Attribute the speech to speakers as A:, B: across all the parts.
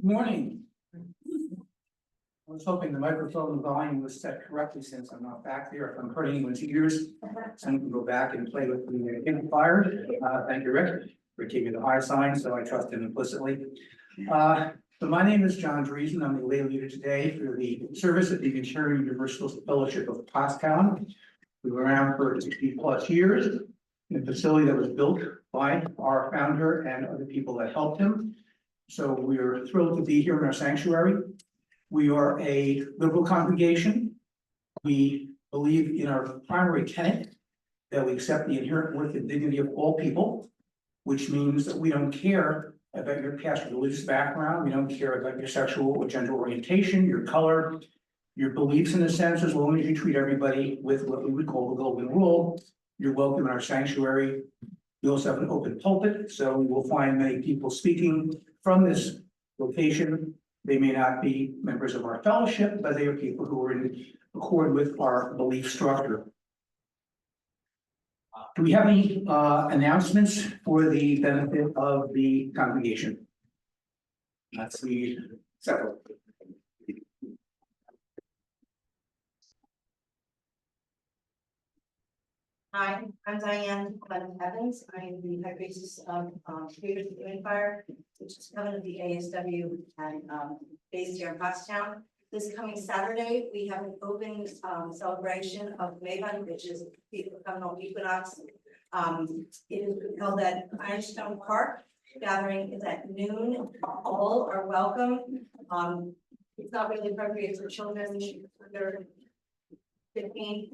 A: Good morning. I was hoping the microphone volume was set correctly since I'm not back there. If I'm hurting anyone's ears, someone can go back and play with the amplifier. Thank you, Rick, for giving the high sign, so I trust him implicitly. So my name is John Dreesen. I'm the lay leader today for the service at the Unitarian Universalist Fellowship of Pottstown. We were around for 60+ years in a facility that was built by our founder and other people that helped him. So we are thrilled to be here in our sanctuary. We are a liberal congregation. We believe in our primary tenet that we accept the inherent worth and dignity of all people, which means that we don't care about your past religious background. We don't care about your sexual or gender orientation, your color, your beliefs in a sense, as long as you treat everybody with what we would call the golden rule. You're welcome in our sanctuary. We also have an open pulpit, so we will find many people speaking from this location. They may not be members of our fellowship, but they are people who are in accord with our belief structure. Do we have any announcements for the benefit of the congregation? Let's see several.
B: Hi, I'm Diane Evans. I'm the high priestess of Creators of the Empire, which is coming to the ASW and based here in Pottstown. This coming Saturday, we have an open celebration of Maven, which is the autumnal equinox. It is held at Ironstone Park. Gathering is at noon. All are welcome. It's not really appropriate for children under 15.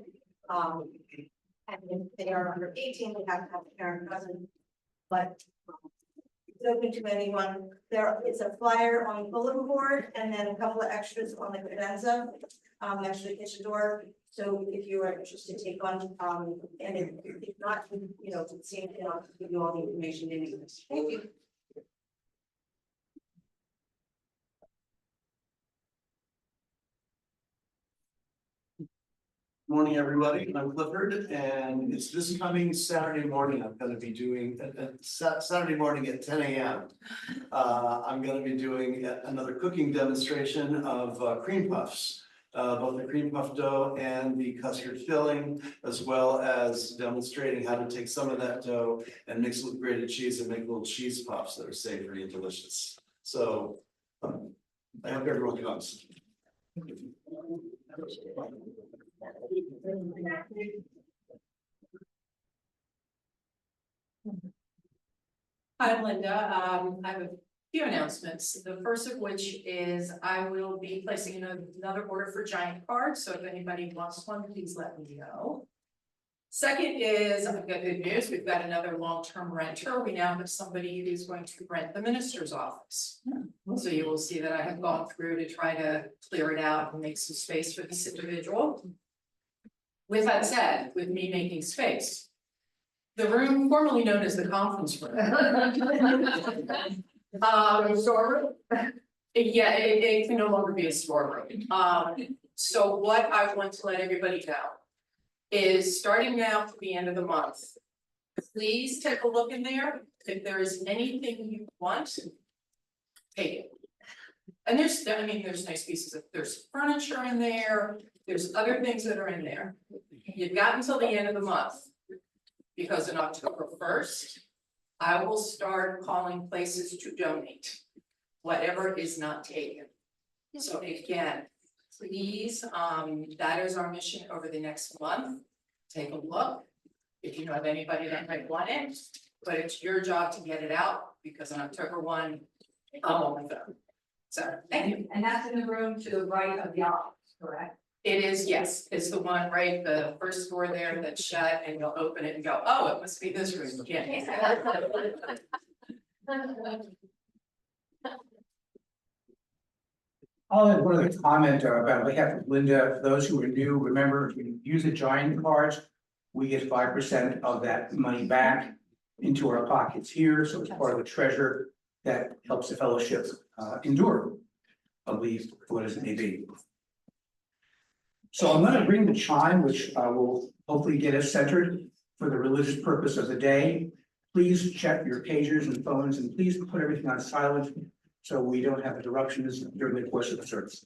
B: And if they are under 18, they have to have a parent present, but it's open to anyone. There is a flyer on the bulletin board and then a couple of extras on the credenza next to the kitchen door. So if you are interested, take on, and if not, you know, it seems to give you all the information you need. Thank you.
C: Morning, everybody. I'm Clifford, and it's this coming Saturday morning. I'm going to be doing Saturday morning at 10 a.m. I'm going to be doing another cooking demonstration of cream puffs, both the cream puff dough and the custard filling, as well as demonstrating how to take some of that dough and mix it with grated cheese and make little cheese puffs that are savory and delicious. So I hope everyone comes.
D: Hi, I'm Linda. I have a few announcements. The first of which is I will be placing another order for giant cards. So if anybody wants one, please let me know. Second is I've got good news. We've got another long-term renter. We now have somebody who's going to rent the minister's office. So you will see that I have gone through to try to clear it out and make some space for this individual. With that said, with me making space, the room formerly known as the conference room. Storeroom? Yeah, it can no longer be a storeroom. So what I want to let everybody know is starting now to the end of the month, please take a look in there. If there is anything you want, take it. And there's nice pieces of, there's furniture in there. There's other things that are in there. You've got until the end of the month, because in October 1st, I will start calling places to donate whatever is not taken. So again, please, that is our mission over the next month. Take a look. If you know of anybody that might want it, but it's your job to get it out, because on October 1, I'm on my phone. So thank you.
E: And that's in the room to the right of the office, correct?
D: It is, yes. It's the one right, the first door there that's shut, and you'll open it and go, oh, it must be this room. Yeah.
A: I'll add one other comment about on behalf of Linda. For those who are new, remember, if you use the giant cards, we get 5% of that money back into our pockets here. So it's part of the treasure that helps the fellowship endure, at least what it may be. So I'm going to bring the chime, which will hopefully get us centered for the religious purpose of the day. Please check your pagers and phones, and please put everything on silent so we don't have interruptions during the course of the service.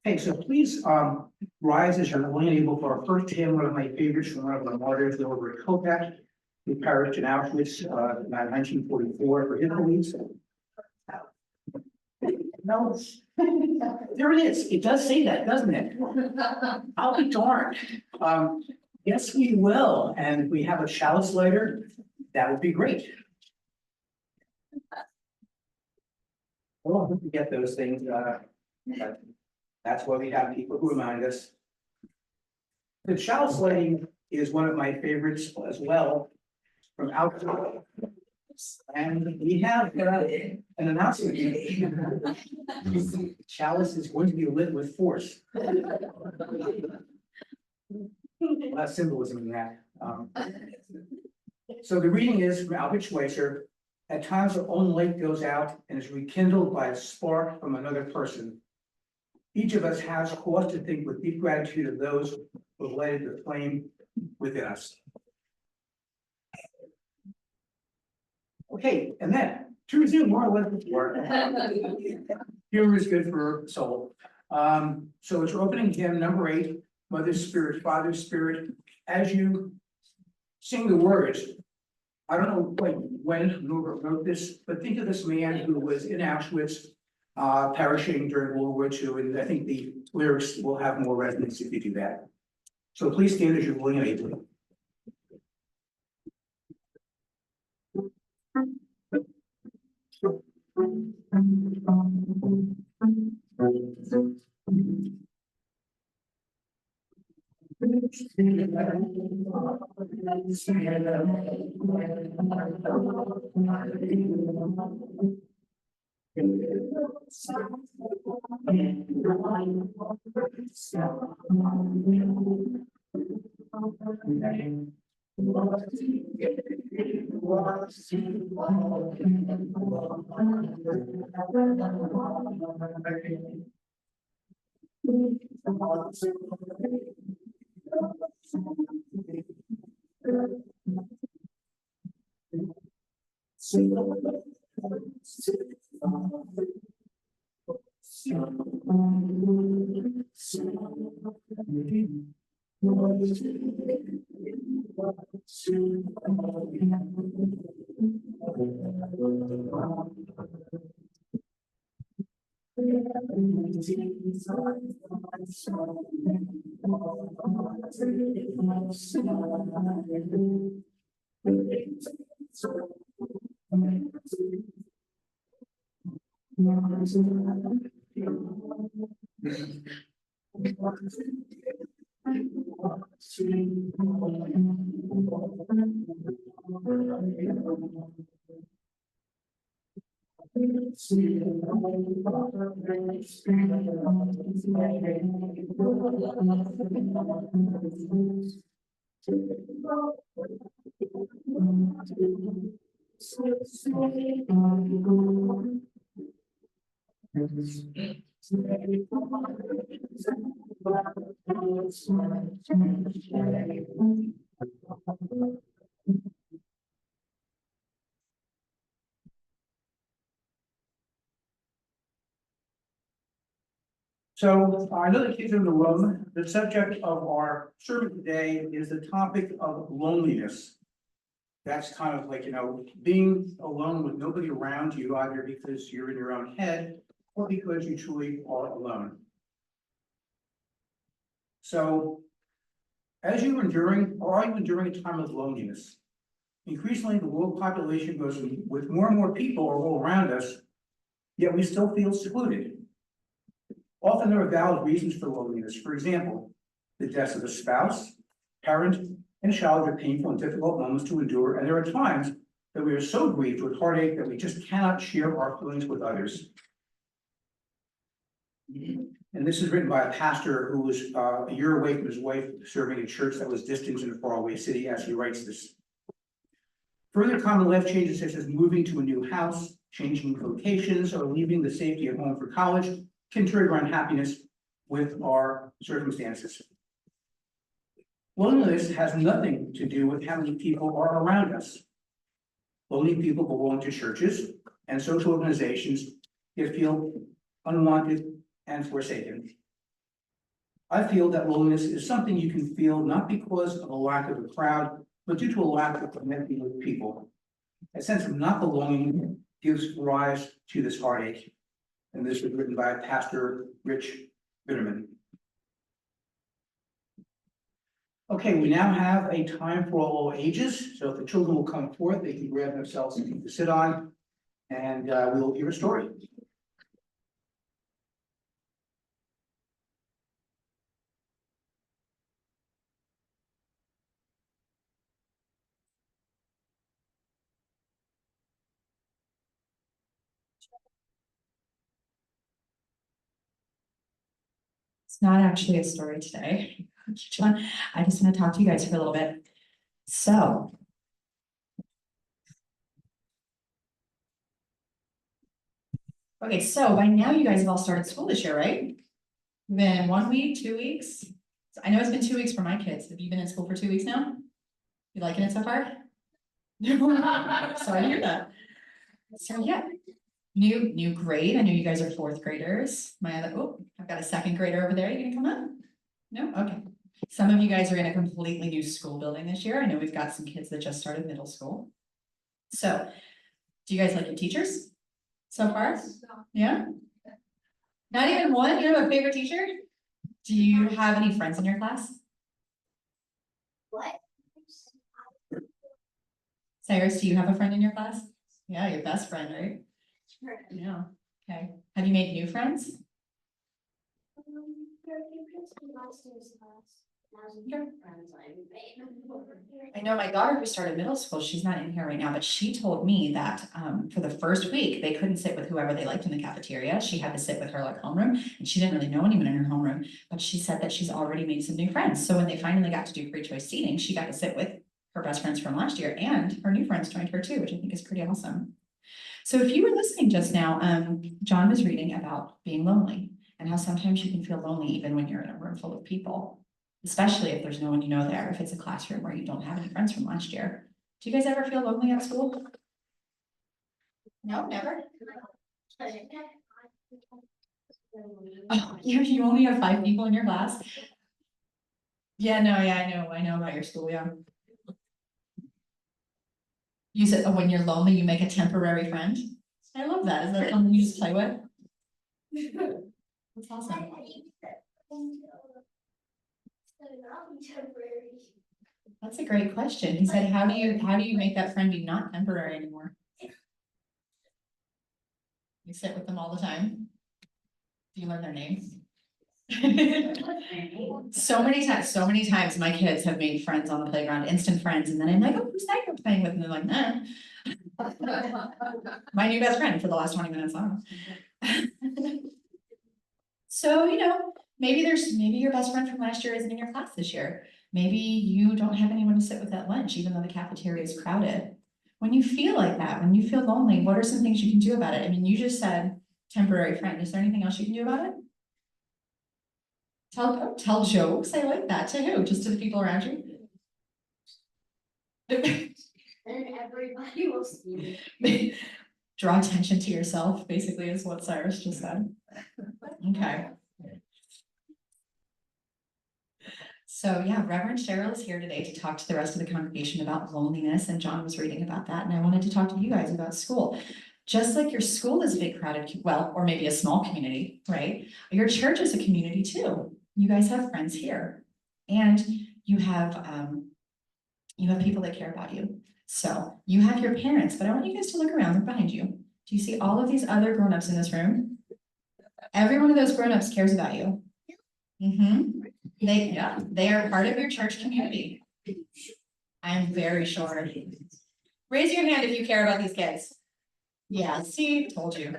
A: Okay, so please rise as you're willing and able for our first hymn, one of my favorites from one of the martyrs over at Kopak, who perished in Auschwitz in 1944 for his beliefs. No, there it is. It does say that, doesn't it? I'll be darned. Yes, we will, and we have a chalice lighter. That would be great. We'll get those things. But that's why we have people who remind us. The chalice lighting is one of my favorites as well from outside. And we have an announcement. Chalice is going to be lit with force. Less symbolism in that. So the reading is from Albert Schweitzer. At times our own light goes out and is rekindled by a spark from another person. Each of us has cause to think with deep gratitude of those who have lighted the flame within us. Okay, and then to resume more or less before. Humor is good for the soul. So it's opening hymn number 8, Mother's Spirit, Father's Spirit. As you sing the words, I don't know when Norbert wrote this, but think of this man who was in Auschwitz, perishing during World War II, and I think the lyrics will have more resonance if you do that. So please stand as you're willing and able. So I know the kids are in the room. The subject of our sermon today is the topic of loneliness. That's kind of like, being alone with nobody around you, either because you're in your own head or because you truly are alone. So as you're enduring, or are you enduring a time of loneliness? Increasingly, the world population goes with more and more people all around us, yet we still feel secluded. Often there are valid reasons for loneliness. For example, the death of a spouse, parent, and child are painful and difficult moments to endure, and there are times that we are so grieved with heartache that we just cannot share our feelings with others. And this is written by a pastor who was a year away from his wife serving a church that was distant in a faraway city as he writes this. Further common life changes such as moving to a new house, changing locations, or leaving the safety of home for college can trigger unhappiness with our circumstances. Loneliness has nothing to do with how many people are around us. Lonely people belong to churches and social organizations that feel unwanted and forsaken. I feel that loneliness is something you can feel not because of a lack of a crowd, but due to a lack of connecting with people. A sense of not belonging gives rise to this heartache. And this was written by Pastor Rich Bitterman. Okay, we now have a time for all ages. So if the children will come forth, they can grab themselves something to sit on, and we will hear a story.
F: It's not actually a story today. John, I just want to talk to you guys for a little bit. So. Okay, so by now you guys have all started school this year, right? Been 1 week, 2 weeks? I know it's been 2 weeks for my kids. Have you been in school for 2 weeks now? You liking it so far? Sorry to hear that. So yeah, new grade. I know you guys are fourth graders. I've got a second grader over there. You gonna come up? No? Okay. Some of you guys are in a completely new school building this year. I know we've got some kids that just started middle school. So, do you guys like your teachers so far? Yeah? Not even one? You have a favorite teacher? Do you have any friends in your class?
B: What?
F: Cyrus, do you have a friend in your class? Yeah, your best friend, right?
B: Sure.
F: Yeah. Okay. Have you made new friends? I know my daughter who started middle school, she's not in here right now, but she told me that for the first week, they couldn't sit with whoever they liked in the cafeteria. She had to sit with her like homeroom, and she didn't really know anyone in her homeroom, but she said that she's already made some new friends. So when they finally got to do free choice seating, she got to sit with her best friends from last year, and her new friends joined her too, which I think is pretty awesome. So if you were listening just now, John was reading about being lonely and how sometimes you can feel lonely even when you're in a room full of people, especially if there's no one you know there, if it's a classroom where you don't have any friends from last year. Do you guys ever feel lonely at school? No, never? Oh, you only have 5 people in your class? Yeah, no, yeah, I know about your school, yeah. You said when you're lonely, you make a temporary friend? I love that. Is that something you just play with? That's awesome. That's a great question. He said, how do you make that friend be not temporary anymore? You sit with them all the time? Do you learn their names? So many times my kids have made friends on the playground, instant friends, and then I'm like, oh, who's that you're playing with? And they're like, nah. My new best friend for the last 20 minutes on. So, maybe your best friend from last year isn't in your class this year. Maybe you don't have anyone to sit with at lunch, even though the cafeteria is crowded. When you feel like that, when you feel lonely, what are some things you can do about it? I mean, you just said temporary friend. Is there anything else you can do about it? Tell jokes. I like that. To who? Just to the people around you?
B: And everybody will see.
F: Draw attention to yourself, basically, is what Cyrus just said. Okay. So yeah, Reverend Cheryl is here today to talk to the rest of the congregation about loneliness, and John was reading about that, and I wanted to talk to you guys about school. Just like your school is a big crowded, well, or maybe a small community, right? Your church is a community too. You guys have friends here, and you have people that care about you. So you have your parents, but I want you guys to look around, look behind you. Do you see all of these other grown-ups in this room? Every one of those grown-ups cares about you. They are part of your church community. I'm very sure. Raise your hand if you care about these kids. Yeah, see, told you.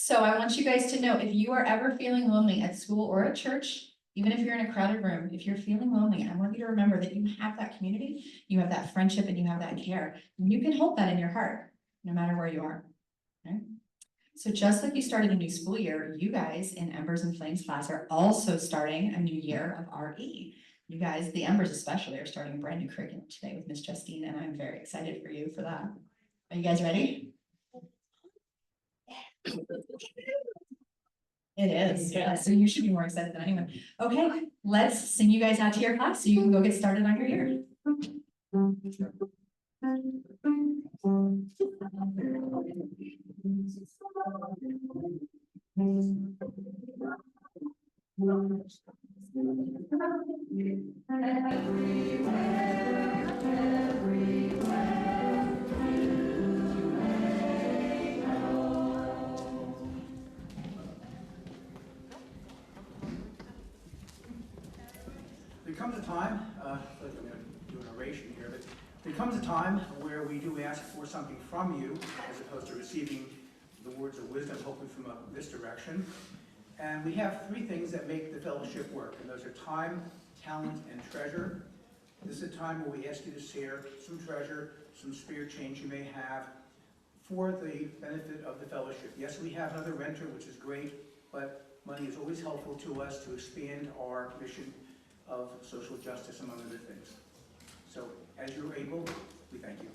F: So I want you guys to know, if you are ever feeling lonely at school or at church, even if you're in a crowded room, if you're feeling lonely, I want you to remember that you have that community, you have that friendship, and you have that care. And you can hold that in your heart, no matter where you are. Okay? So just like you started a new school year, you guys in Embers and Flames class are also starting a new year of RE. You guys, the Embers especially, are starting a brand new curriculum today with Miss Justine, and I'm very excited for you for that. Are you guys ready? It is, yeah, so you should be more excited than anyone. Okay, let's sing you guys out to your class so you can go get started on your year.
A: There comes a time, I feel like I'm going to do an oration here, but there comes a time where we do ask for something from you as opposed to receiving the words of wisdom, hopefully from this direction. And we have three things that make the fellowship work, and those are time, talent, and treasure. This is a time where we ask you to share some treasure, some spare change you may have for the benefit of the fellowship. Yes, we have another renter, which is great, but money is always helpful to us to expand our mission of social justice, among other things. So, as you're able, we thank you.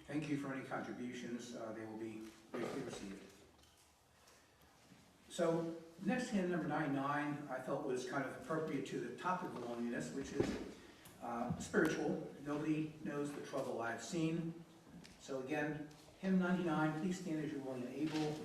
A: Thank you for any contributions. They will be gratefully received. So, next hymn, number 99, I felt was kind of appropriate to the topic of loneliness, which is spiritual. Nobody knows the trouble I've seen. So again, hymn 99, please stand as you're willing and able.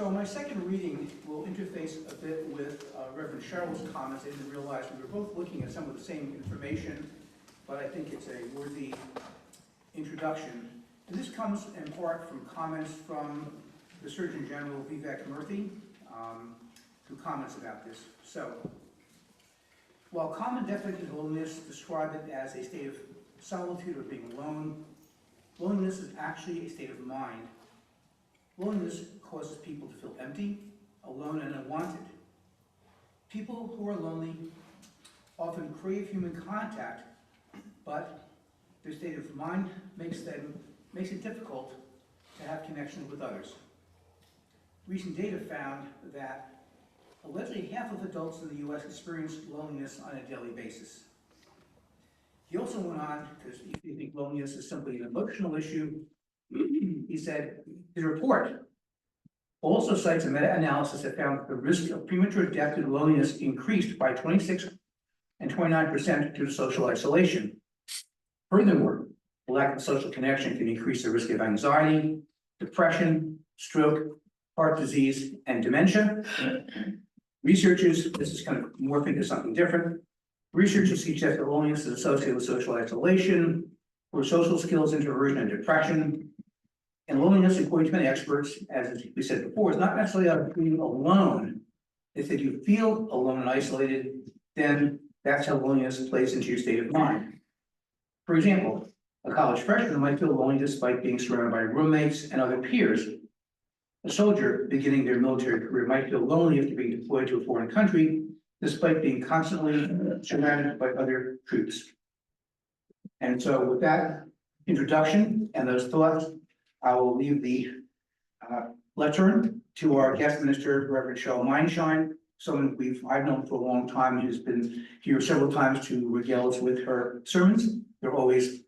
A: So my second reading will interface a bit with Reverend Cheryl's comments. I didn't realize we were both looking at some of the same information, but I think it's a worthy introduction. And this comes in part from comments from the Surgeon General Vivek Murthy, who comments about this. So, while common definitions of loneliness describe it as a state of solitude or being alone, loneliness is actually a state of mind. Loneliness causes people to feel empty, alone, and unwanted. People who are lonely often crave human contact, but their state of mind makes it difficult to have connection with others. Recent data found that allegedly half of adults in the U.S. experience loneliness on a daily basis. He also went on, because if you think loneliness is simply an emotional issue, he said, his report also cites a meta-analysis that found that the risk of premature death due to loneliness increased by 26 and 29% due to social isolation. Furthermore, the lack of social connection can increase the risk of anxiety, depression, stroke, heart disease, and dementia. Researchers, this is kind of morphing into something different. Researchers suggest that loneliness is associated with social isolation, poor social skills, introversion, and depression. And loneliness, according to many experts, as we said before, is not necessarily about being alone. If you feel alone and isolated, then that's how loneliness plays into your state of mind. For example, a college freshman might feel lonely despite being surrounded by roommates and other peers. A soldier beginning their military career might feel lonely after being deployed to a foreign country, despite being constantly surrounded by other troops. And so with that introduction and those thoughts, I will leave the lectern to our guest minister, Reverend Schell Mindshine, someone I've known for a long time, who's been here several times to regale us with her sermons. They're always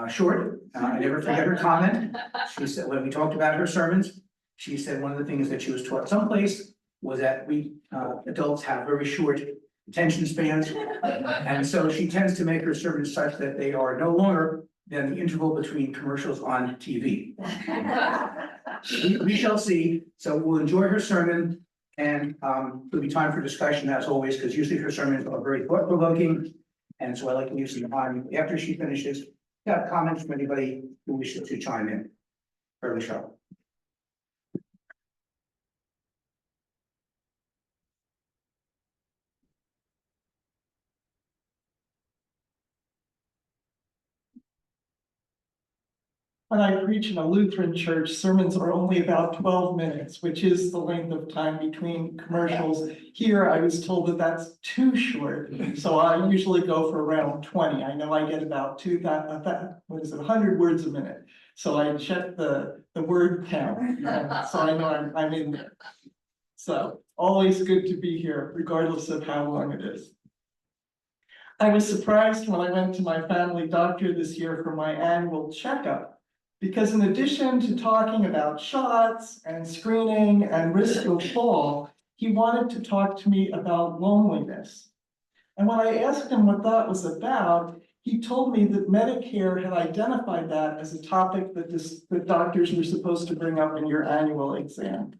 A: short. I never forget her comment. She said, when we talked about her sermons, she said one of the things that she was taught someplace was that we adults have very short attention spans. And so she tends to make her sermons such that they are no longer than the interval between commercials on TV. We shall see. So we'll enjoy her sermon, and there'll be time for discussion as always, because usually her sermons are very thought-provoking. And so I like to use some time after she finishes. Got comments from anybody who wishes to chime in. Carley Schell.
G: When I preach in a Lutheran church, sermons are only about 12 minutes, which is the length of time between commercials. Here, I was told that that's too short, so I usually go for around 20. I know I get about 100 words a minute. So I check the word count, so I know I'm in there. So always good to be here, regardless of how long it is. I was surprised when I went to my family doctor this year for my annual checkup, because in addition to talking about shots and screening and risk of fall, he wanted to talk to me about loneliness. And when I asked him what that was about, he told me that Medicare had identified that as a topic that doctors were supposed to bring up in your annual exam.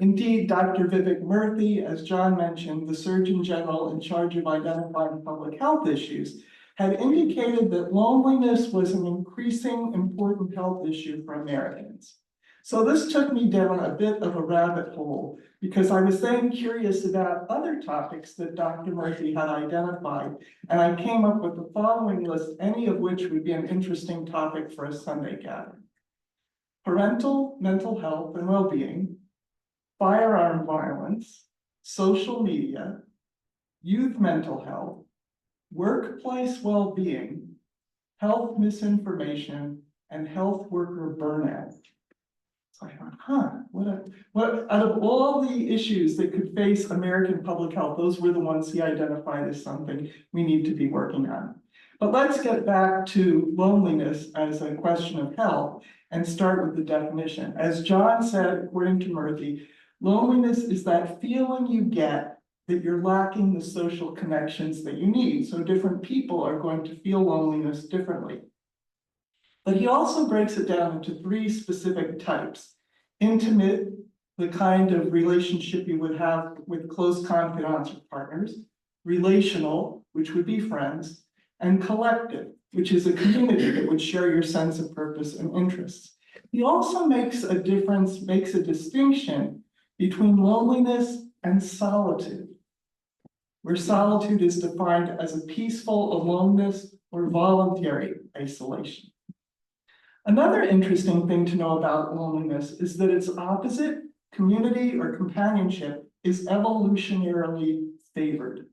G: Indeed, Dr. Vivek Murthy, as John mentioned, the Surgeon General in charge of identifying public health issues, had indicated that loneliness was an increasing important health issue for Americans. So this took me down a bit of a rabbit hole, because I was then curious about other topics that Dr. Murthy had identified, and I came up with the following list, any of which would be an interesting topic for a Sunday gathering: parental mental health and well-being, firearm violence, social media, youth mental health, workplace well-being, health misinformation, and health worker burnout. So I thought, what out of all the issues that could face American public health, those were the ones he identified as something we need to be working on. But let's get back to loneliness as a question of health and start with the definition. As John said, according to Murthy, loneliness is that feeling you get that you're lacking the social connections that you need. So different people are going to feel loneliness differently. But he also breaks it down into 3 specific types: intimate, the kind of relationship you would have with close confidants or partners, relational, which would be friends, and collective, which is a community that would share your sense of purpose and interests. He also makes a distinction between loneliness and solitude, where solitude is defined as a peaceful aloneness or voluntary isolation. Another interesting thing to know about loneliness is that its opposite, community or companionship, is evolutionarily favored.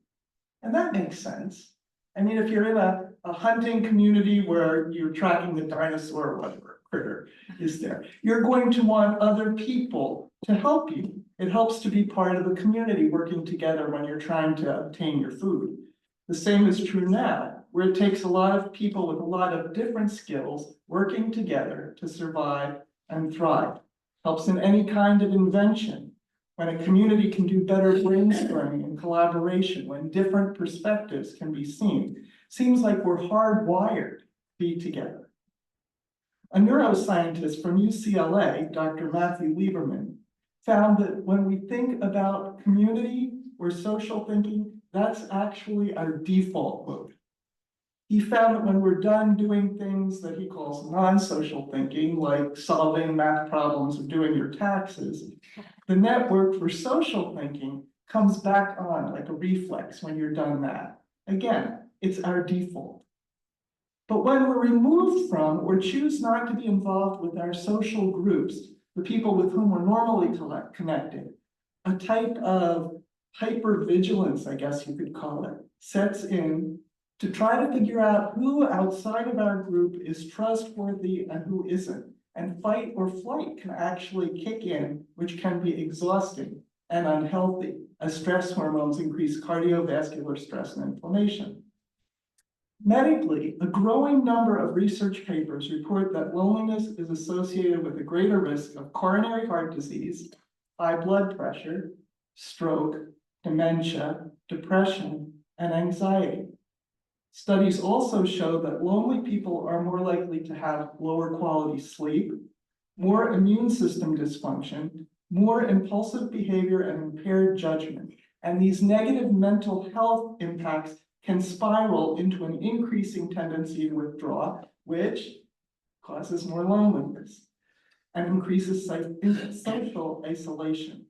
G: And that makes sense. I mean, if you're in a hunting community where you're tracking the dinosaur or whatever critter is there, you're going to want other people to help you. It helps to be part of a community working together when you're trying to obtain your food. The same is true now, where it takes a lot of people with a lot of different skills working together to survive and thrive. Helps in any kind of invention. When a community can do better brainstorming and collaboration, when different perspectives can be seen, seems like we're hardwired to be together. A neuroscientist from UCLA, Dr. Matthew Lieberman, found that when we think about community or social thinking, that's actually our default mode. He found that when we're done doing things that he calls non-social thinking, like solving math problems or doing your taxes, the network for social thinking comes back on like a reflex when you're done that. Again, it's our default. But when we're removed from or choose not to be involved with our social groups, the people with whom we're normally connected, a type of hypervigilance, I guess you could call it, sets in to try to figure out who outside of our group is trustworthy and who isn't. And fight or flight can actually kick in, which can be exhausting and unhealthy as stress hormones increase cardiovascular stress and inflammation. Medically, a growing number of research papers report that loneliness is associated with a greater risk of coronary heart disease, high blood pressure, stroke, dementia, depression, and anxiety. Studies also show that lonely people are more likely to have lower quality sleep, more immune system dysfunction, more impulsive behavior, and impaired judgment. And these negative mental health impacts can spiral into an increasing tendency to withdraw, which causes more loneliness and increases social isolation.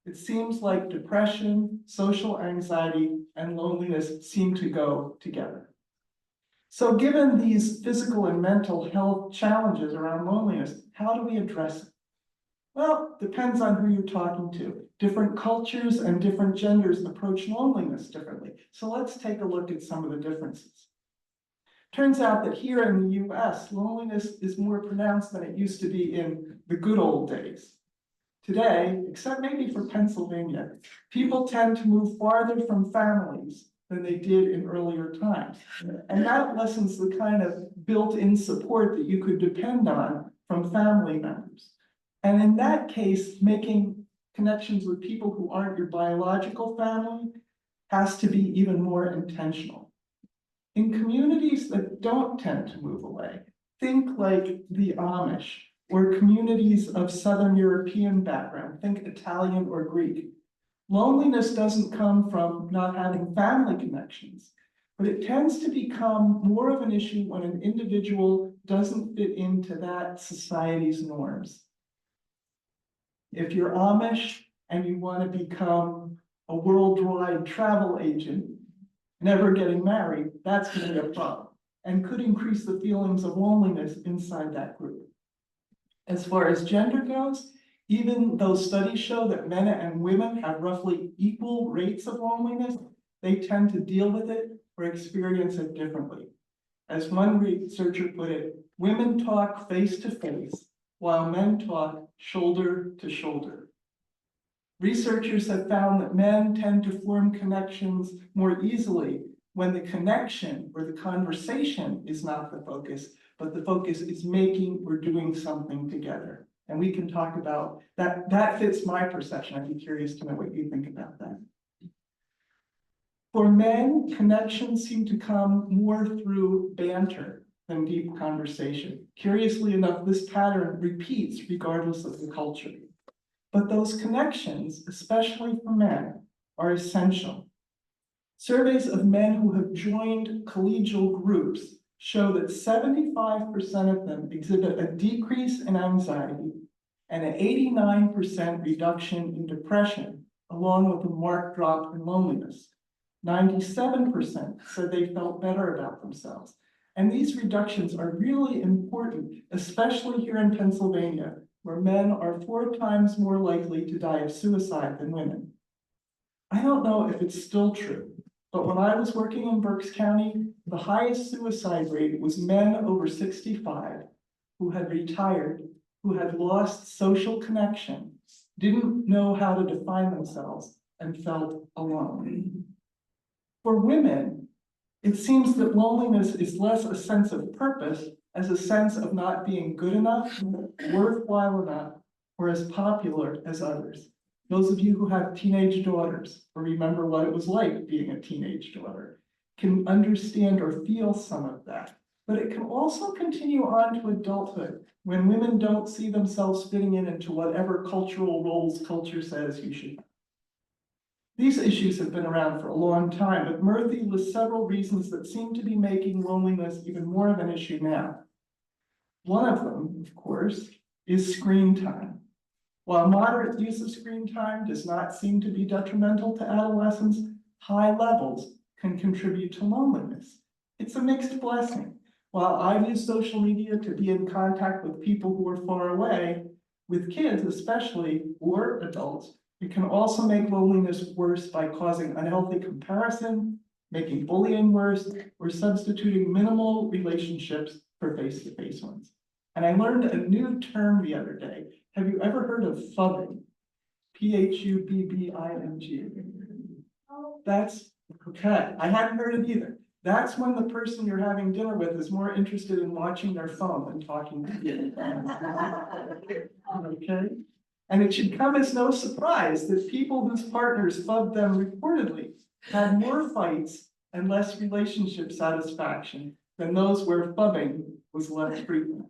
G: It seems like depression, social anxiety, and loneliness seem to go together. So given these physical and mental health challenges around loneliness, how do we address it? Well, depends on who you're talking to. Different cultures and different genders approach loneliness differently. So let's take a look at some of the differences. Turns out that here in the US, loneliness is more pronounced than it used to be in the good old days. Today, except maybe for Pennsylvania, people tend to move farther from families than they did in earlier times. And that lessens the kind of built-in support that you could depend on from family members. And in that case, making connections with people who aren't your biological family has to be even more intentional. In communities that don't tend to move away, think like the Amish or communities of Southern European background, think Italian or Greek. Loneliness doesn't come from not having family connections, but it tends to become more of an issue when an individual doesn't fit into that society's norms. If you're Amish and you want to become a worldwide travel agent, never getting married, that's going to be a problem and could increase the feelings of loneliness inside that group. As far as gender goes, even though studies show that men and women have roughly equal rates of loneliness, they tend to deal with it or experience it differently. As one researcher put it, women talk face to face, while men talk shoulder to shoulder. Researchers have found that men tend to form connections more easily when the connection or the conversation is not the focus, but the focus is making or doing something together. And we can talk about that. That fits my perception. I'd be curious to know what you think about that. For men, connections seem to come more through banter than deep conversation. Curiously enough, this pattern repeats regardless of the culture. But those connections, especially for men, are essential. Surveys of men who have joined collegial groups show that 75% of them exhibit a decrease in anxiety and an 89% reduction in depression, along with a marked drop in loneliness. 97% said they felt better about themselves. And these reductions are really important, especially here in Pennsylvania, where men are 4 times more likely to die of suicide than women. I don't know if it's still true, but when I was working in Berks County, the highest suicide rate was men over 65 who had retired, who had lost social connection, didn't know how to define themselves, and felt alone. For women, it seems that loneliness is less a sense of purpose as a sense of not being good enough, worthwhile enough, or as popular as others. Those of you who have teenage daughters or remember what it was like being a teenage daughter can understand or feel some of that. But it can also continue on to adulthood when women don't see themselves fitting into whatever cultural roles culture says you should. These issues have been around for a long time, but Murthy lists several reasons that seem to be making loneliness even more of an issue now. One of them, of course, is screen time. While moderate use of screen time does not seem to be detrimental to adolescents, high levels can contribute to loneliness. It's a mixed blessing. While I use social media to be in contact with people who are far away, with kids especially, or adults, it can also make loneliness worse by causing unhealthy comparison, making bullying worse, or substituting minimal relationships for face-to-face ones. And I learned a new term the other day. Have you ever heard of phubbing? P-H-U-B-B-I-N-G. That's, okay, I hadn't heard it either. That's when the person you're having dinner with is more interested in watching their phone than talking to you. Okay? And it should come as no surprise that people whose partners phubbed them reportedly had more fights and less relationship satisfaction than those where phubbing was less frequent.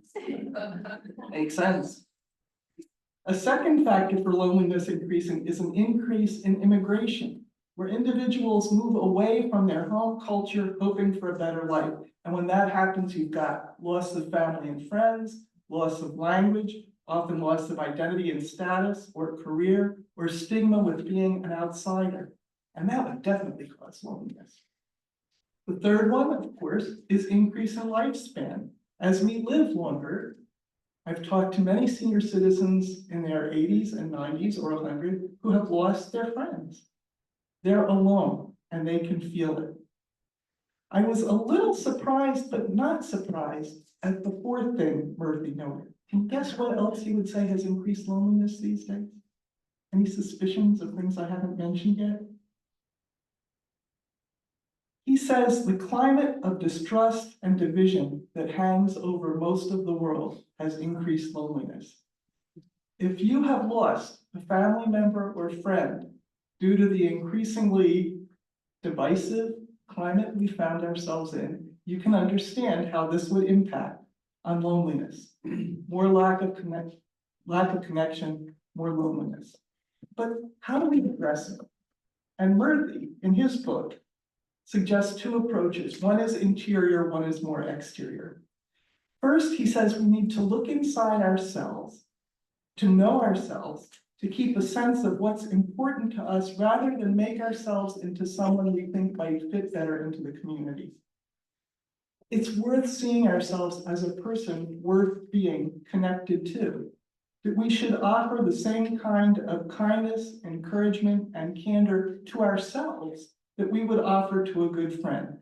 G: Makes sense. A second factor for loneliness increasing is an increase in immigration, where individuals move away from their home culture, hoping for a better life. And when that happens, you've got loss of family and friends, loss of language, often loss of identity and status, or career, or stigma with being an outsider. And that would definitely cause loneliness. The third one, of course, is increase in lifespan. As we live longer, I've talked to many senior citizens in their 80s and 90s or 100 who have lost their friends. They're alone and they can feel it. I was a little surprised, but not surprised at the fourth thing Murthy noted. Can you guess what else he would say has increased loneliness these days? Any suspicions of things I haven't mentioned yet? He says the climate of distrust and division that hangs over most of the world has increased loneliness. If you have lost a family member or friend due to the increasingly divisive climate we found ourselves in, you can understand how this would impact on loneliness. More lack of connection, more loneliness. But how do we address it? And Murthy, in his book, suggests 2 approaches. One is interior, one is more exterior. First, he says we need to look inside ourselves, to know ourselves, to keep a sense of what's important to us rather than make ourselves into someone we think might fit better into the community. It's worth seeing ourselves as a person worth being connected to, that we should offer the same kind of kindness, encouragement, and candor to ourselves that we would offer to a good friend.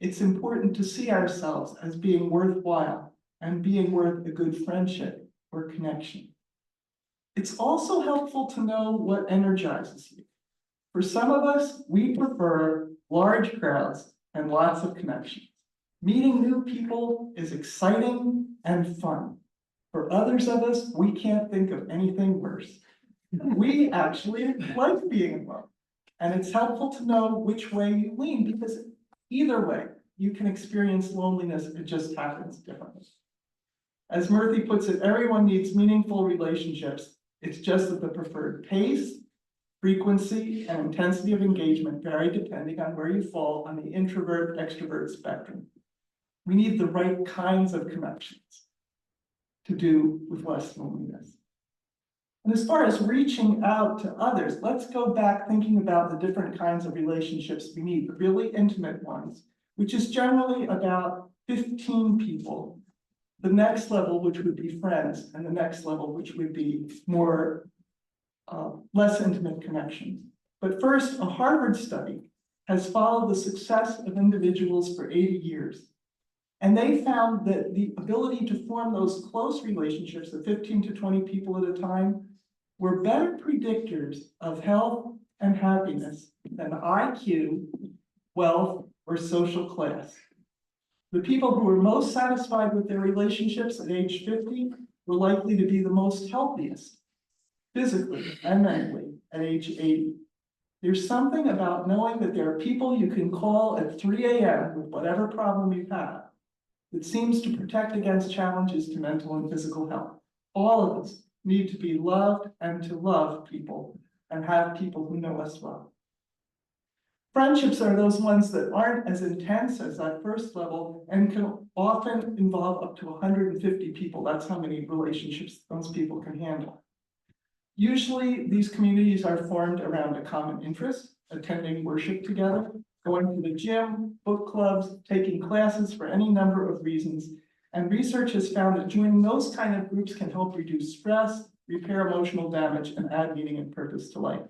G: It's important to see ourselves as being worthwhile and being worth a good friendship or connection. It's also helpful to know what energizes you. For some of us, we prefer large crowds and lots of connections. Meeting new people is exciting and fun. For others of us, we can't think of anything worse. We actually like being alone. And it's helpful to know which way you lean, because either way, you can experience loneliness. It just happens differently. As Murthy puts it, everyone needs meaningful relationships. It's just that the preferred pace, frequency, and intensity of engagement vary depending on where you fall on the introvert-extrovert spectrum. We need the right kinds of connections to do with less loneliness. And as far as reaching out to others, let's go back thinking about the different kinds of relationships we need, the really intimate ones, which is generally about 15 people. The next level, which would be friends, and the next level, which would be more less intimate connections. But first, a Harvard study has followed the success of individuals for 80 years. And they found that the ability to form those close relationships of 15 to 20 people at a time were better predictors of health and happiness than IQ, wealth, or social class. The people who were most satisfied with their relationships at age 50 were likely to be the most healthiest, physically and mentally, at age 80. There's something about knowing that there are people you can call at 3 a.m. with whatever problem you have that seems to protect against challenges to mental and physical health. All of us need to be loved and to love people and have people who know us well. Friendships are those ones that aren't as intense as that first level and can often involve up to 150 people. That's how many relationships those people can handle. Usually, these communities are formed around a common interest, attending worship together, going to the gym, book clubs, taking classes for any number of reasons. And research has found that joining those kind of groups can help reduce stress, repair emotional damage, and add meaning and purpose to life.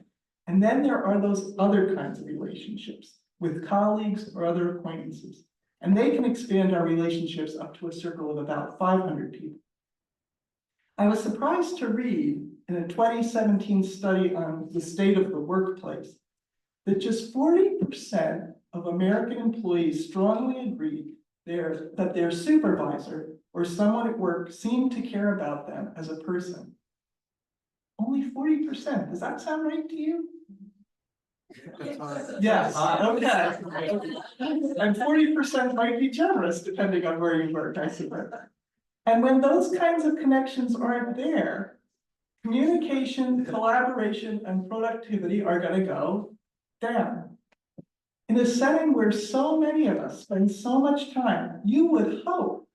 G: And then there are those other kinds of relationships with colleagues or other acquaintances. And they can expand our relationships up to a circle of about 500 people. I was surprised to read in a 2017 study on the state of the workplace that just 40% of American employees strongly agreed that their supervisor or someone at work seemed to care about them as a person. Only 40%. Does that sound right to you? Yes, okay. And 40% might be generous depending on where you work, I suppose. And when those kinds of connections aren't there, communication, collaboration, and productivity are going to go down. In a setting where so many of us spend so much time, you would hope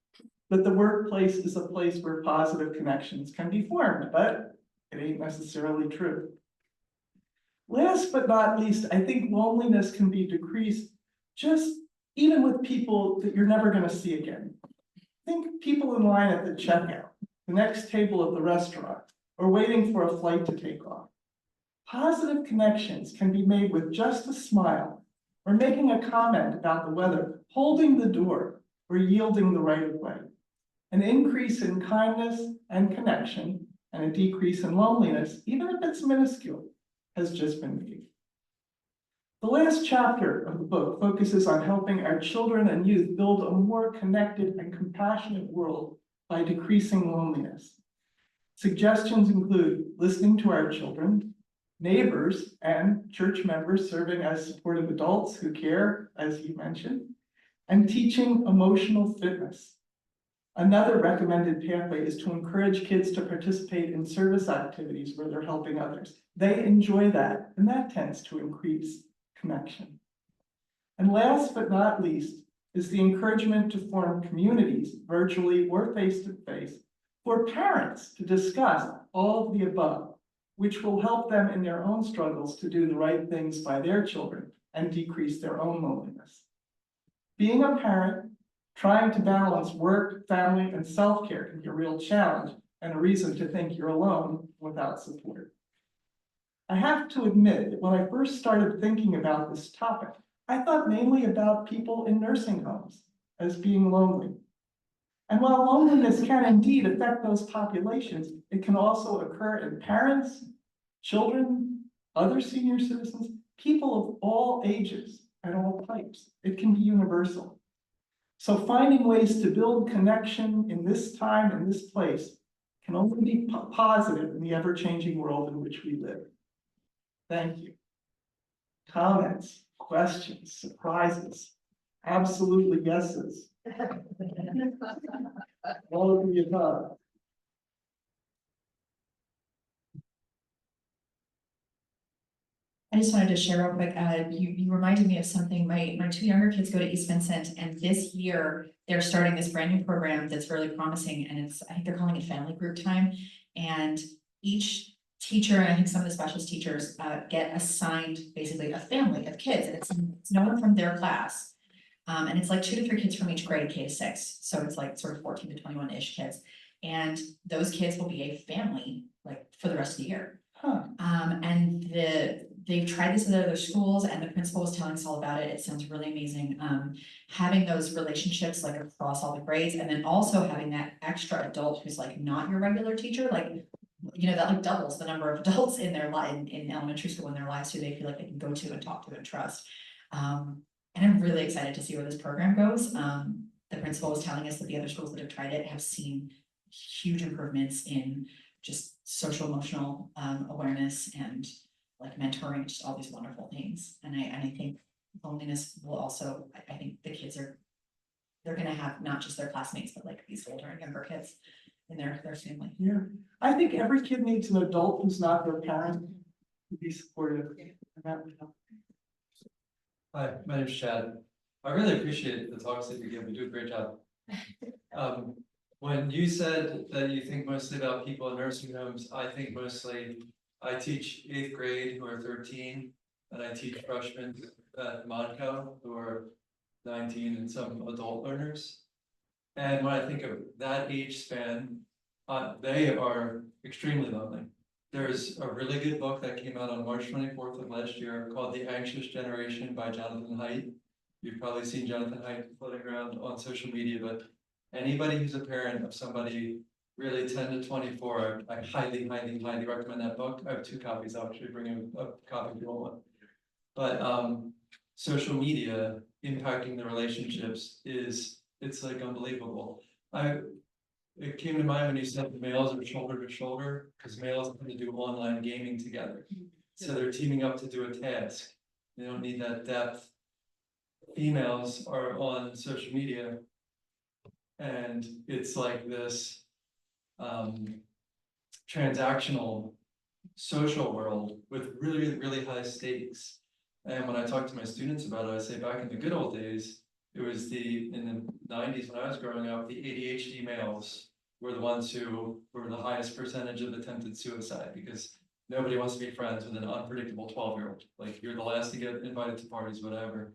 G: that the workplace is a place where positive connections can be formed, but it ain't necessarily true. Last but not least, I think loneliness can be decreased just even with people that you're never going to see again. Think people in line at the checkout, the next table at the restaurant, or waiting for a flight to take off. Positive connections can be made with just a smile, or making a comment about the weather, holding the door, or yielding the right of way. An increase in kindness and connection, and a decrease in loneliness, even if it's minuscule, has just been made. The last chapter of the book focuses on helping our children and youth build a more connected and compassionate world by decreasing loneliness. Suggestions include listening to our children, neighbors, and church members serving as supportive adults who care, as you mentioned, and teaching emotional fitness. Another recommended pathway is to encourage kids to participate in service activities where they're helping others. They enjoy that, and that tends to increase connection. And last but not least is the encouragement to form communities, virtually or face-to-face, for parents to discuss all of the above, which will help them in their own struggles to do the right things by their children and decrease their own loneliness. Being a parent, trying to balance work, family, and self-care can be a real challenge and a reason to think you're alone without support. I have to admit that when I first started thinking about this topic, I thought mainly about people in nursing homes as being lonely. And while loneliness can indeed affect those populations, it can also occur in parents, children, other senior citizens, people of all ages and all types. It can be universal. So finding ways to build connection in this time and this place can only be positive in the ever-changing world in which we live. Thank you. Comments, questions, surprises, absolutely yeses. All of the above.
F: I just wanted to share real quick, you reminded me of something, my two younger kids go to East Vincent, and this year they're starting this brand new program that's really promising, and I think they're calling it family group time. And each teacher, and I think some of the specialist teachers, get assigned basically a family of kids, and it's no one from their class. And it's like 2 to 3 kids from each grade, K to 6, so it's like sort of 14 to 21-ish kids. And those kids will be a family, like, for the rest of the year.
G: Huh.
F: And they've tried this at other schools, and the principal was telling us all about it. It sounds really amazing. Having those relationships like across all the grades, and then also having that extra adult who's like not your regular teacher, like, you know, that like doubles the number of adults in their life in elementary school in their lives who they feel like they can go to and talk to and trust. And I'm really excited to see where this program goes. The principal was telling us that the other schools that have tried it have seen huge improvements in just social emotional awareness and like mentoring, just all these wonderful things. And I think loneliness will also, I think the kids they're gonna have not just their classmates, but like these older and younger kids in their family.
G: Yeah, I think every kid needs an adult who's not their parent to be supportive. And that would help.
H: Hi, my name's Chad. I really appreciate the talks that you give. You do a great job. When you said that you think mostly about people in nursing homes, I think mostly, I teach 8th grade who are 13, and I teach freshmen at Monaco who are 19 and some adult learners. And when I think of that age span, they are extremely lonely. There's a really good book that came out on March 24th of last year called The Anxious Generation by Jonathan Haidt. You've probably seen Jonathan Haidt floating around on social media, but anybody who's a parent of somebody really 10 to 24, I highly, highly, highly recommend that book. I have 2 copies. I'll actually bring a copy if you want one. But social media impacting the relationships it's like unbelievable. It came to mind when you said the males are shoulder to shoulder, because males tend to do online gaming together. So they're teaming up to do a task. They don't need that depth. Females are on social media, and it's like this transactional social world with really, really high stakes. And when I talk to my students about it, I say back in the good old days, it was in the 90s when I was growing up, the ADHD males were the ones who were the highest percentage of attempted suicide, because nobody wants to be friends with an unpredictable 12-year-old. Like, you're the last to get invited to parties, whatever.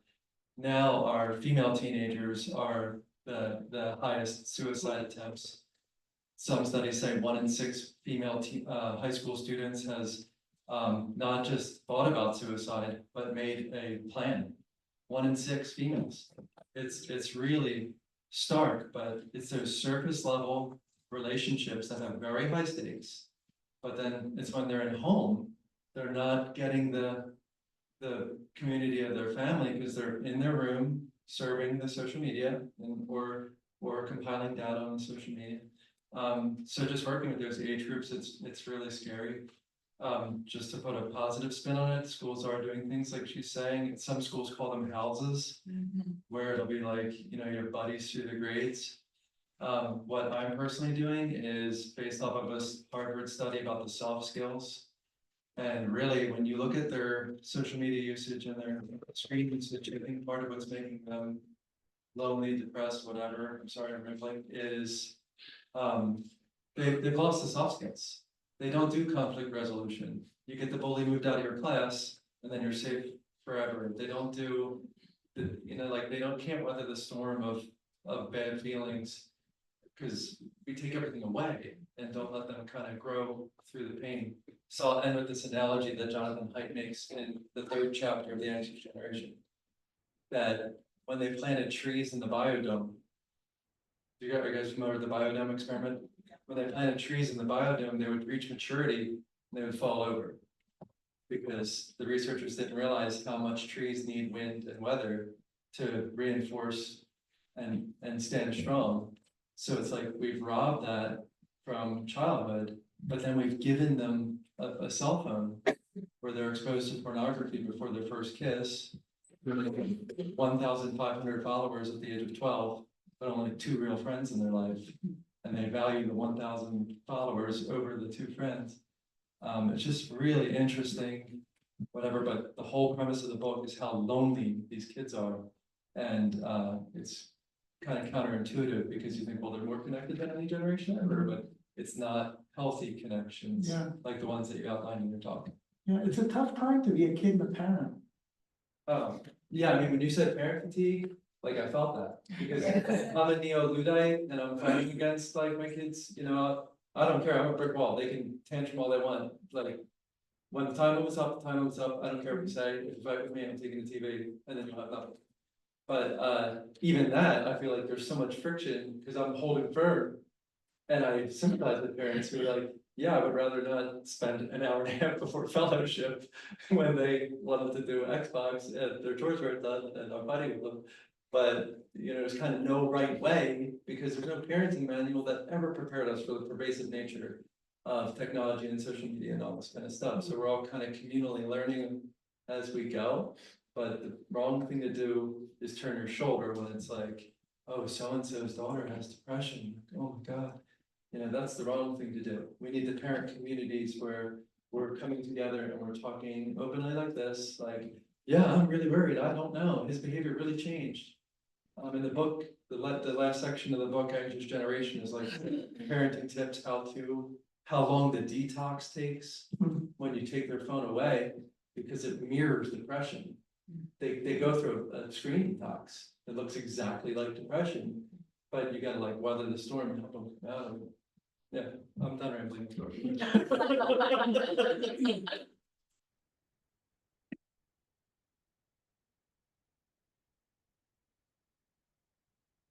H: Now our female teenagers are the highest suicide attempts. Some studies say 1 in 6 female high school students has not just thought about suicide, but made a plan. 1 in 6 females. It's really stark, but it's those surface level relationships that have very high stakes. But then it's when they're in home, they're not getting the community of their family, because they're in their room serving the social media or compiling data on the social media. So just working with those age groups, it's really scary. Just to put a positive spin on it, schools are doing things like she's saying. Some schools call them houses, where it'll be like, you know, your buddies through the grades. What I'm personally doing is based off of a Harvard study about the soft skills. And really, when you look at their social media usage and their screen usage, I think part of what's making them lonely, depressed, whatever, I'm sorry, I'm rambling, is they've lost the soft skills. They don't do conflict resolution. You get the bully moved out of your class, and then you're safe forever. They don't do, they can't weather the storm of bad feelings, because we take everything away and don't let them kind of grow through the pain. So I'll end with this analogy that Jonathan Haidt makes in the 3rd chapter of The Anxious Generation, that when they planted trees in the biodome, are you guys familiar with the biodome experiment? When they planted trees in the biodome, they would reach maturity and they would fall over, because the researchers didn't realize how much trees need wind and weather to reinforce and stand strong. So it's like we've robbed that from childhood, but then we've given them a cell phone where they're exposed to pornography before their first kiss. 1,500 followers at the age of 12, but only 2 real friends in their life. And they value the 1,000 followers over the 2 friends. It's just really interesting whatever, but the whole premise of the book is how lonely these kids are. And it's kind of counterintuitive because you think, well, they're more connected than any generation ever, but it's not healthy connections
G: Yeah.
H: like the ones that you outlined in your talk.
G: Yeah, it's a tough time to be a kid and a parent.
H: Yeah, I mean, when you said parent fatigue, like I felt that, because I'm a neo-Luddite and I'm fighting against like my kids, you know, I don't care, I'm a brick wall, they can tantrum all they want, like. When the time limit was up, the time limit was up, I don't care what you say, if you fight with me, I'm taking the TV, and then you'll have nothing. But even that, I feel like there's so much friction, because I'm holding firm. And I sympathize with parents who are like, yeah, I would rather not spend an hour and a half before fellowship when they wanted to do Xbox and their chores were done and I'm fighting with them. But, you know, there's kind of no right way because there's no parenting manual that ever prepared us for the pervasive nature of technology and social media and all this kind of stuff. So we're all kind of communally learning as we go. But the wrong thing to do is turn your shoulder when it's like, oh, so-and-so's daughter has depression. Oh my God. You know, that's the wrong thing to do. We need the parent communities where we're coming together and we're talking openly like this, like, yeah, I'm really worried. I don't know. His behavior really changed. In the book, the last section of the book, Anxious Generation, is like parenting tips, how long the detox takes when you take their phone away, because it mirrors depression. They go through a screen detox. It looks exactly like depression, but you gotta like weather the storm and help them come out of it. Yeah, I'm done rambling.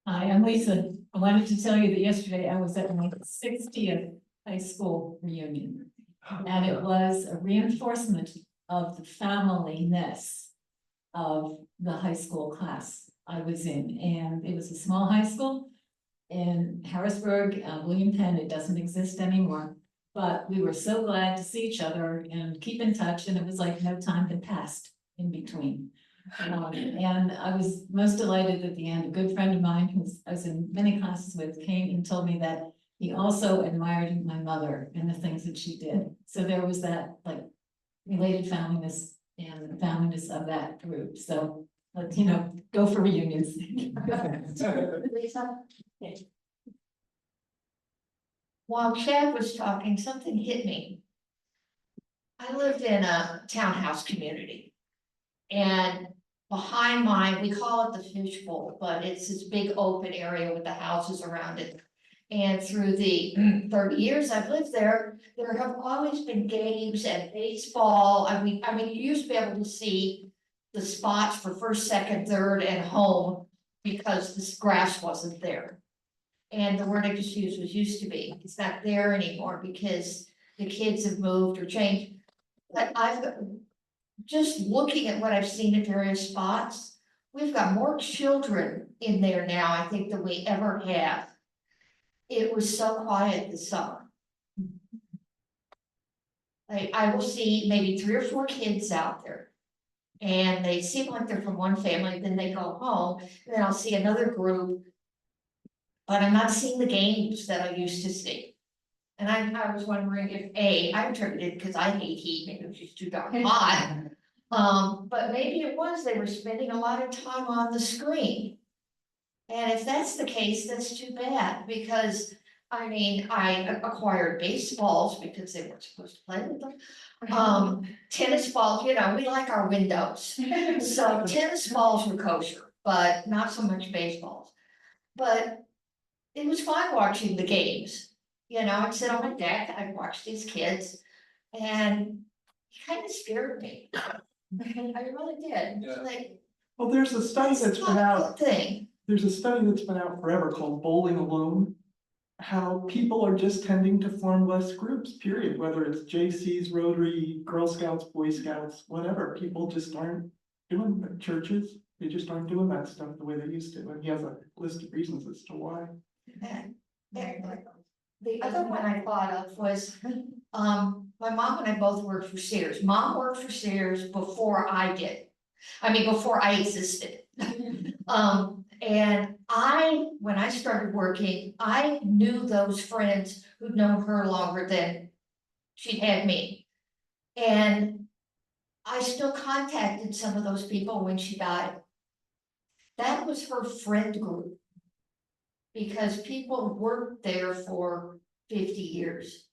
E: Hi, I'm Lisa. I wanted to tell you that yesterday I was at my 60th high school reunion. And it was a reinforcement of the family-ness of the high school class I was in. And it was a small high school in Harrisburg, William Penn. It doesn't exist anymore. But we were so glad to see each other and keep in touch. And it was like no time had passed in between. And I was most delighted at the end. A good friend of mine, who I was in many classes with, came and told me that he also admired my mother and the things that she did. So there was that like related familyness and the familyness of that group. So let's, you know, go for reunions.
I: Lisa? While Chad was talking, something hit me. I lived in a townhouse community. And behind mine, we call it the fishbowl, but it's this big open area with the houses around it. And through the 30 years I've lived there, there have always been games and baseball. I mean, you used to be able to see the spots for first, second, third, and home because this grass wasn't there. And the word I just used was used to be. It's not there anymore because the kids have moved or changed. But just looking at what I've seen at various spots, we've got more children in there now, I think, than we ever have. It was so quiet this summer. I will see maybe 3 or 4 kids out there. And they seem like they're from one family, then they go home, and then I'll see another group. But I'm not seeing the games that I used to see. And I was wondering if I attributed because I hate heat, maybe it was just too darn hot. But maybe it was, they were spending a lot of time on the screen. And if that's the case, that's too bad, because I mean, I acquired baseballs because they weren't supposed to play with them. Tennis balls, you know, we like our windows. So tennis balls were kosher, but not so much baseballs. But it was fun watching the games. You know, I'd sit on my deck, I'd watch these kids, and it kind of scared me. I really did.
H: Yeah.
I: Like,
G: Well, there's a study that's been out.
I: thing.
G: There's a study that's been out forever called Bowling Alone. How people are just tending to form less groups, period, whether it's JC's, Rotary, Girl Scouts, Boy Scouts, whatever. People just aren't doing churches. They just aren't doing that stuff the way they used to. And he has a list of reasons as to why.
I: The other one I thought of was, my mom and I both worked for Sears. Mom worked for Sears before I did. I mean, before I existed. And when I started working, I knew those friends who'd known her longer than she had me. And I still contacted some of those people when she died. That was her friend group. Because people worked there for 50 years.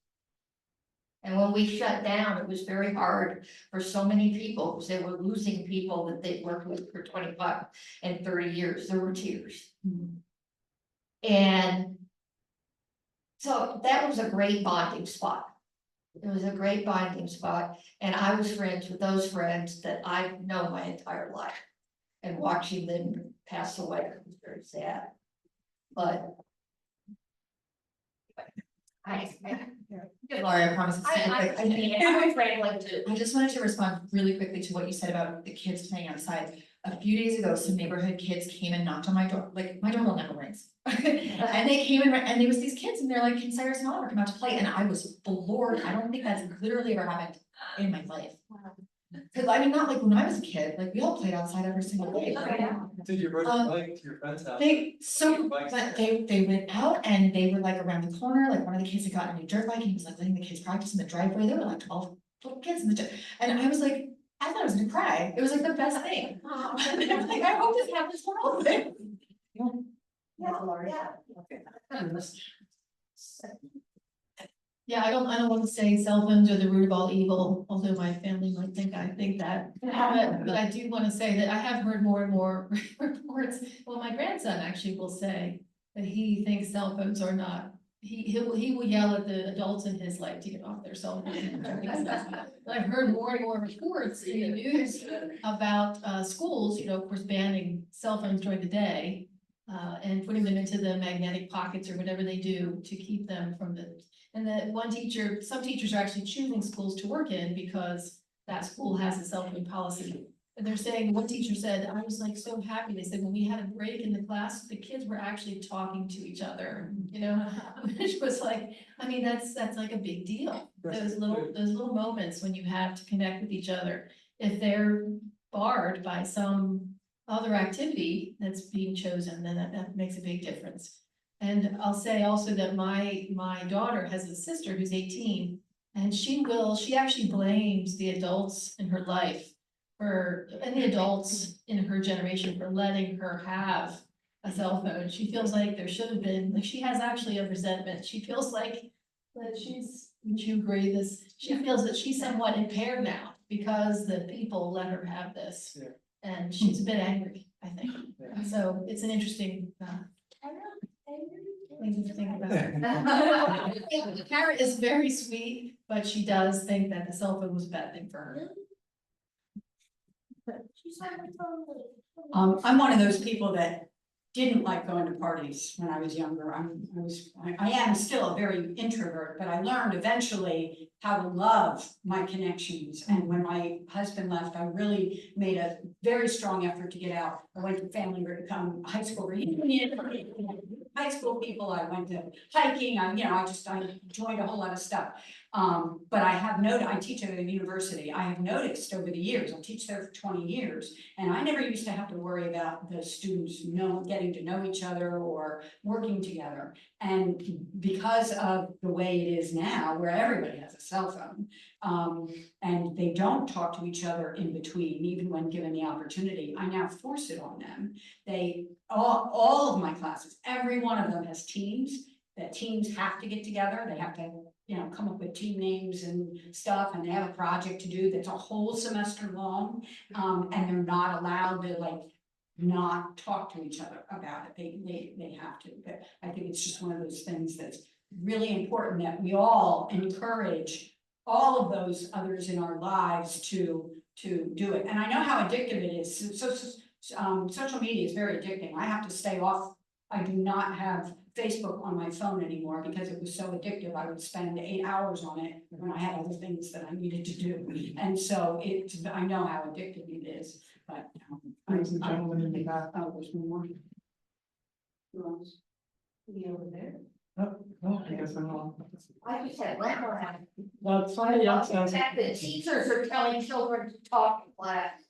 I: And when we shut down, it was very hard for so many people, because they were losing people that they worked with for 25 and 30 years. There were tears. And so that was a great bonding spot. It was a great bonding spot, and I was friends with those friends that I've known my entire life. And watching them pass away was very sad. But
F: Laura, I promise. It's super quick.
I: I'm rambling too.
F: I just wanted to respond really quickly to what you said about the kids playing outside. A few days ago, some neighborhood kids came and knocked on my door, like my doorbell never rings. And they came and there was these kids and they're like, can Cyrus and Oliver come out to play? And I was floored. I don't think that's literally ever happened in my life. Cause I mean, not like when I was a kid, like we all played outside every single day. Right?
H: Did you ride a bike to your friend's house?
F: But they went out and they were like around the corner, like one of the kids had gotten a new dirt bike and he was like letting the kids practice in the driveway. There were like 12 little kids in the and I was like, I thought I was gonna cry. It was like the best thing. Like, I hope this happens more often.
E: Yeah, I don't want to say cell phones are the root of all evil, although my family might think I think that. But I do want to say that I have heard more and more reports. Well, my grandson actually will say that he thinks cell phones are not. He will yell at the adults in his life to get off their cell phones. But I've heard more and more reports in the news about schools, you know, of course, banning cell phones during the day. And putting them into the magnetic pockets or whatever they do to keep them from the. And that one teacher, some teachers are actually choosing schools to work in because that school has a cell phone policy. And they're saying, one teacher said, I was like so happy. They said, when we had a break in the class, the kids were actually talking to each other, you know, which was like, I mean, that's like a big deal. Those little moments when you have to connect with each other, if they're barred by some other activity that's being chosen, then that makes a big difference. And I'll say also that my daughter has a sister who's 18, and she actually blames the adults in her life and the adults in her generation for letting her have a cell phone. She feels like there should have been, like she has actually a resentment. She feels like that would you agree this? She feels that she's somewhat impaired now because the people let her have this.
H: Yeah.
E: And she's a bit angry, I think.
H: Yeah.
E: So it's an interesting thing to think about. Kara is very sweet, but she does think that the cell phone was a bad thing for her.
J: I'm one of those people that didn't like going to parties when I was younger. I am still a very introvert, but I learned eventually how to love my connections. And when my husband left, I really made a very strong effort to get out. I went to high school reunion, high school people. I went to hiking. I joined a whole lot of stuff. But I teach at a university. I have noticed over the years, I teach there for 20 years, and I never used to have to worry about the students getting to know each other or working together. And because of the way it is now, where everybody has a cell phone, and they don't talk to each other in between, even when given the opportunity, I now force it on them. All of my classes, every one of them has teams. That teams have to get together. They have to, come up with team names and stuff, and they have a project to do that's a whole semester long. And they're not allowed to not talk to each other about it. They have to, but I think it's just one of those things that's really important that we all encourage all of those others in our lives to do it. And I know how addictive it is. So social media is very addicting. I have to stay off. I do not have Facebook on my phone anymore because it was so addictive. I would spend 8 hours on it when I had other things that I needed to do. And so I know how addictive it is, but.
G: There's a gentleman in the back.
J: Oh, there's one more.
B: Who else? Be over there.
G: No, I guess I'm wrong.
I: I just had one more happen.
G: Well, somebody else
I: The
G: has.
I: fact that teachers are telling children to talk in class.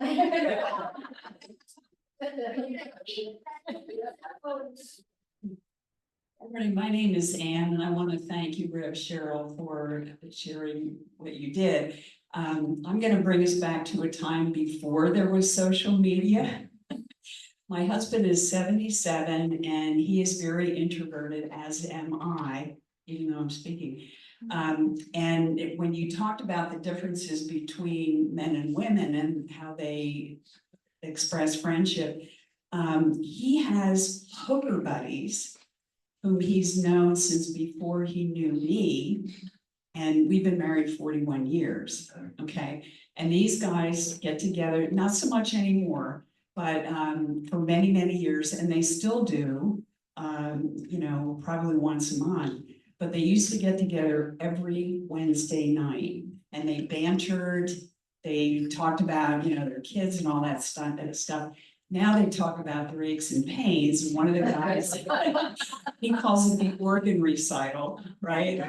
J: Good morning, my name is Ann, and I want to thank you, Rev Cheryl, for sharing what you did. I'm gonna bring us back to a time before there was social media. My husband is 77 and he is very introverted, as am I, even though I'm speaking. When you talked about the differences between men and women and how they express friendship, he has hooker buddies whom he's known since before he knew me. And we've been married 41 years, okay? And these guys get together, not so much anymore, but for many, many years, and they still do, you know, probably once a month. But they used to get together every Wednesday night and they bantered, they talked about, you know, their kids and all that stuff. Now they talk about their aches and pains. And one of the guys, he calls it the organ recital, right?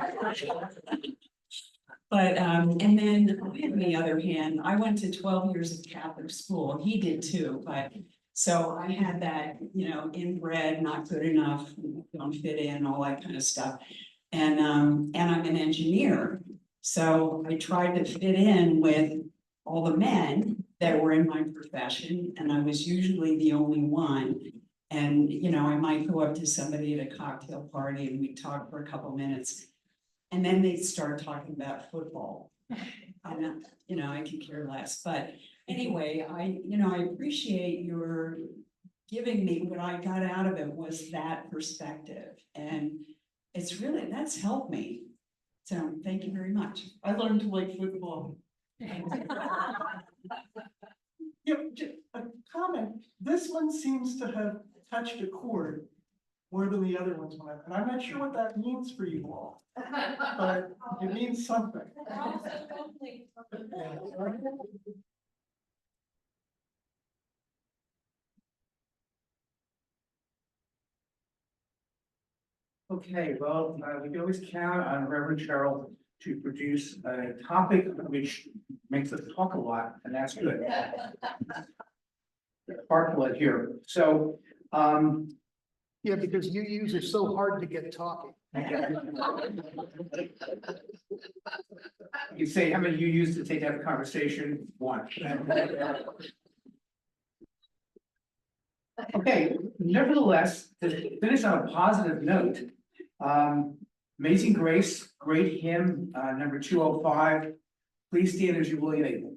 J: But, and then on the other hand, I went to 12 years of Catholic school, he did too, but. So I had that, you know, inbred, not good enough, don't fit in, all that kind of stuff. And I'm an engineer, so I tried to fit in with all the men that were in my profession, and I was usually the only one. And, you know, I might go up to somebody at a cocktail party and we'd talk for a couple minutes. And then they'd start talking about football. And, you know, I could care less, but anyway, I appreciate your giving me, what I got out of it was that perspective. And it's really, that's helped me. So thank you very much.
G: I learned to like football. Yeah, a comment, this one seems to have touched a chord more than the other ones have, and I'm not sure what that means for you all, but it means something.
A: Okay, well, we can always count on Reverend Cheryl to produce a topic which makes us talk a lot, and that's good. Sparkle here. So,
K: Yeah, because UUs are so hard to get talking.
A: you say how many you used to take to have a conversation? One. Okay, nevertheless, to finish on a positive note, Amazing Grace, great hymn, number 205. Please stand as you will and able.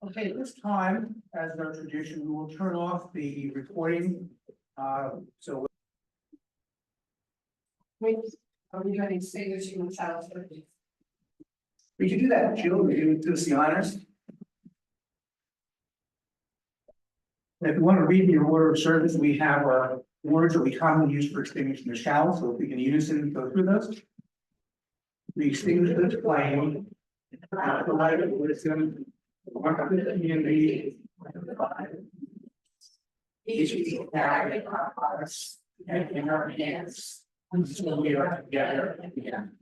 A: Okay, at this time, as our tradition, we will turn off the recording. So
D: Wait, are we going to say there's human child?
A: we can do that, Jill, we can do the honors. If you want to read your order of service, we have words that we commonly use for extinguishing the shall, so if we can unison go through those. We extinguish this flame. The light of wisdom. One of the community. Each of these carry our hearts and in our hands. Until we are together again.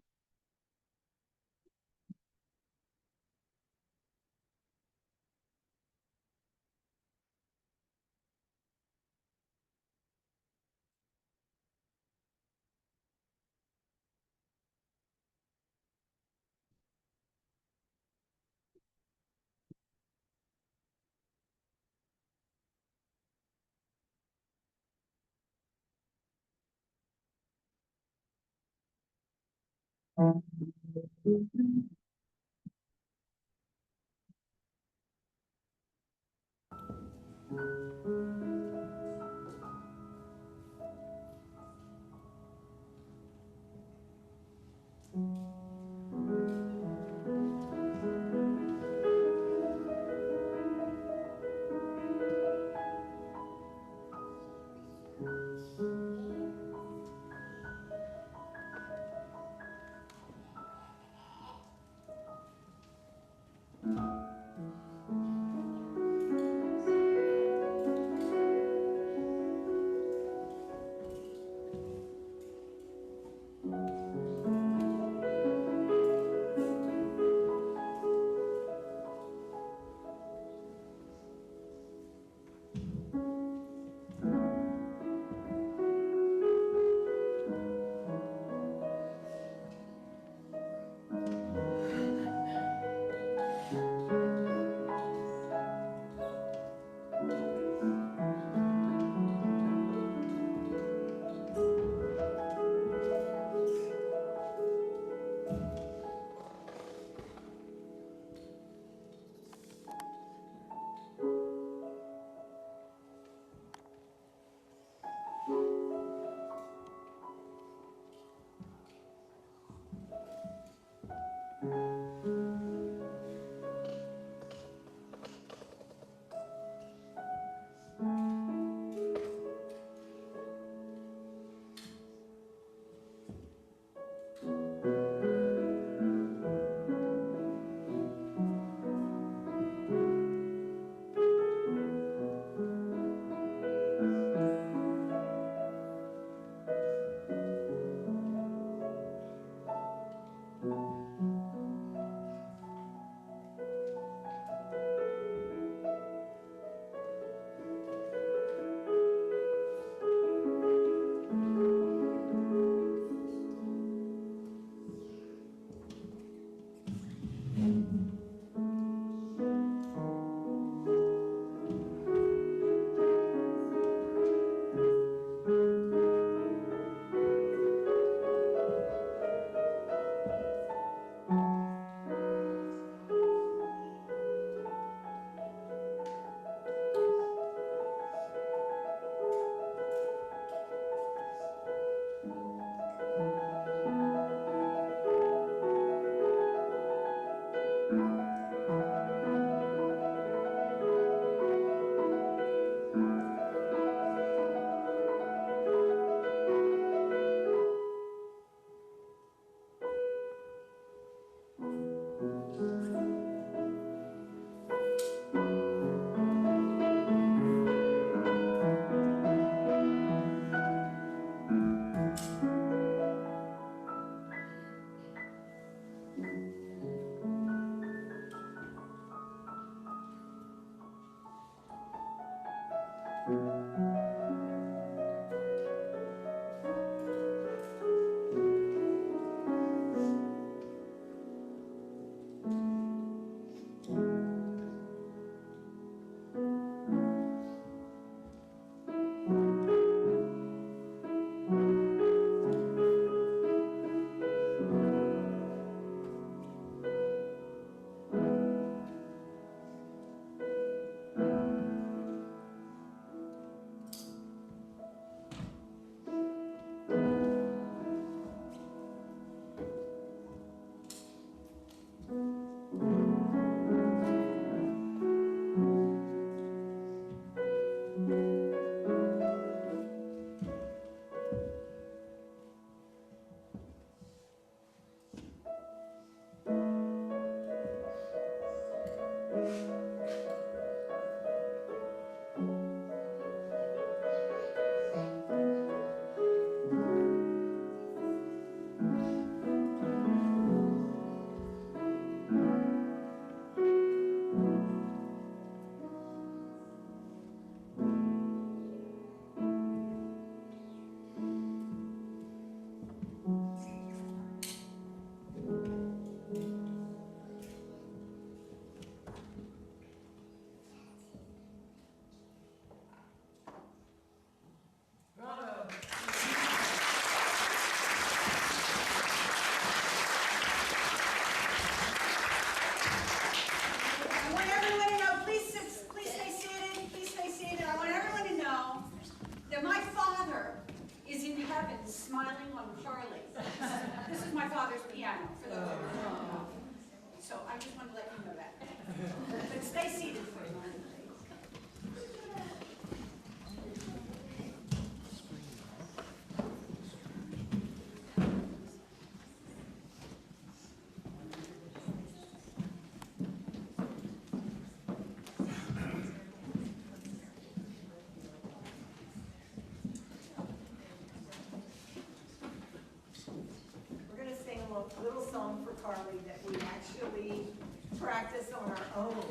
J: smiling on Carley. This is my father's piano, for those of you who don't know. So I just wanted to let you know that. But stay seated for a moment.
B: We're gonna sing a little song for Carly that we actually practice on our own.